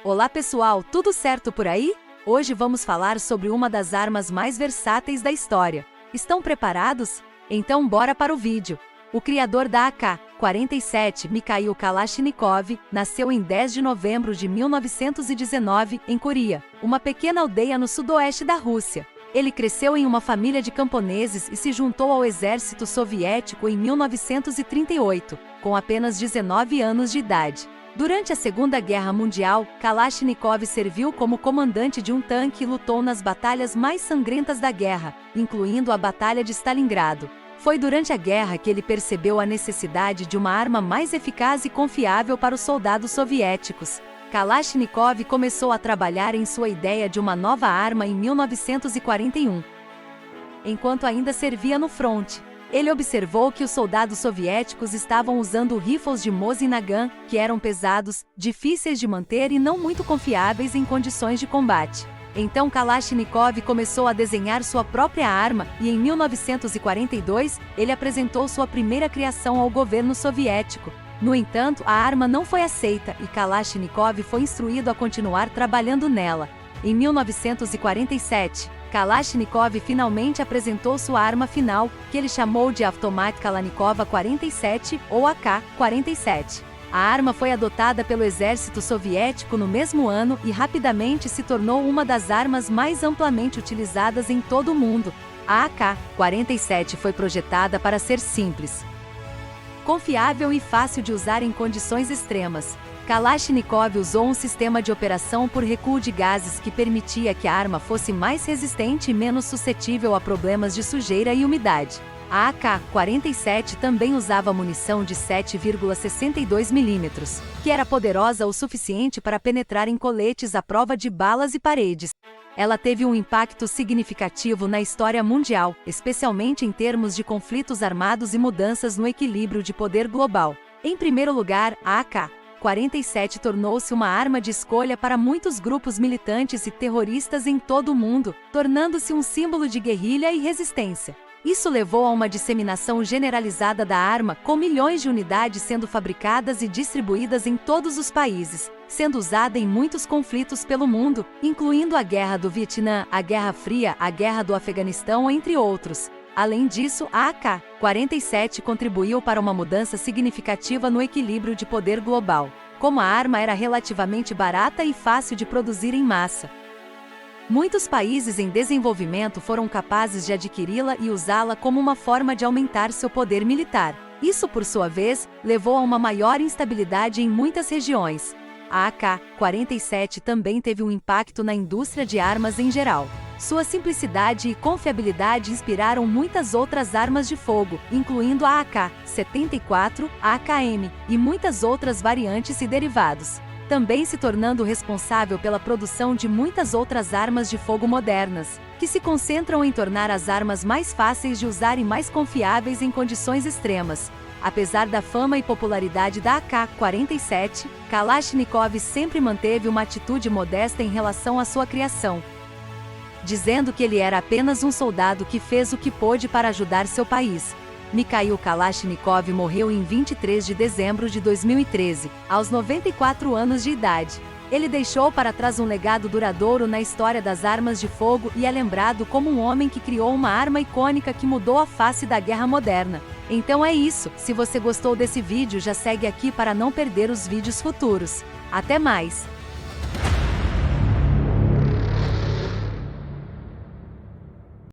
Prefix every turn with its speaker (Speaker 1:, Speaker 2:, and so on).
Speaker 1: Olá pessoal, tudo certo por aí? Hoje vamos falar sobre uma das armas mais versáteis da história. Estão preparados? Então bora para o vídeo. O criador da AK-47, Mikhail Kalashnikov, nasceu em 10 de novembro de 1919, em Coria, uma pequena aldeia no sudoeste da Rússia. Ele cresceu em uma família de camponeses e se juntou ao exército soviético em 1938, com apenas 19 anos de idade. Durante a Segunda Guerra Mundial, Kalashnikov serviu como comandante de um tanque e lutou nas batalhas mais sangrentas da guerra, incluindo a Batalha de Stalingrado. Foi durante a guerra que ele percebeu a necessidade de uma arma mais eficaz e confiável para os soldados soviéticos. Kalashnikov começou a trabalhar em sua ideia de uma nova arma em 1941. Enquanto ainda servia no fronte, ele observou que os soldados soviéticos estavam usando rifles de Mosin Nagant, que eram pesados, difíceis de manter e não muito confiáveis em condições de combate. Então Kalashnikov começou a desenhar sua própria arma e em 1942 ele apresentou sua primeira criação ao governo soviético. No entanto, a arma não foi aceita e Kalashnikov foi instruído a continuar trabalhando nela. Em 1947, Kalashnikov finalmente apresentou sua arma final, que ele chamou de Automat Kalashnikov 47 ou AK-47. A arma foi adotada pelo exército soviético no mesmo ano e rapidamente se tornou uma das armas mais amplamente utilizadas em todo o mundo. A AK-47 foi projetada para ser simples, confiável e fácil de usar em condições extremas. Kalashnikov usou um sistema de operação por recuo de gases que permitia que a arma fosse mais resistente e menos suscetível a problemas de sujeira e umidade. A AK-47 também usava munição de 7,62 mm, que era poderosa o suficiente para penetrar em coletes à prova de balas e paredes. Ela teve um impacto significativo na história mundial, especialmente em termos de conflitos armados e mudanças no equilíbrio de poder global. Em primeiro lugar, a AK-47 tornou-se uma arma de escolha para muitos grupos militantes e terroristas em todo o mundo, tornando-se um símbolo de guerrilha e resistência. Isso levou a uma disseminação generalizada da arma, com milhões de unidades sendo fabricadas e distribuídas em todos os países, sendo usada em muitos conflitos pelo mundo, incluindo a Guerra do Vietnã, a Guerra Fria, a Guerra do Afeganistão, entre outros. Além disso, a AK-47 contribuiu para uma mudança significativa no equilíbrio de poder global, como a arma era relativamente barata e fácil de produzir em massa. Muitos países em desenvolvimento foram capazes de adquiri-la e usá-la como uma forma de aumentar seu poder militar. Isso, por sua vez, levou a uma maior instabilidade em muitas regiões. A AK-47 também teve um impacto na indústria de armas em geral. Sua simplicidade e confiabilidade inspiraram muitas outras armas de fogo, incluindo a AK-74, a AKM e muitas outras variantes e derivados, também se tornando responsável pela produção de muitas outras armas de fogo modernas, que se concentram em tornar as armas mais fáceis de usar e mais confiáveis em condições extremas. Apesar da fama e popularidade da AK-47, Kalashnikov sempre manteve uma atitude modesta em relação à sua criação, dizendo que ele era apenas um soldado que fez o que pôde para ajudar seu país. Mikhail Kalashnikov morreu em 23 de dezembro de 2013, aos 94 anos de idade. Ele deixou para trás um legado duradouro na história das armas de fogo e é lembrado como um homem que criou uma arma icônica que mudou a face da guerra moderna. Então é isso, se você gostou desse vídeo já segue aqui para não perder os vídeos futuros. Até mais!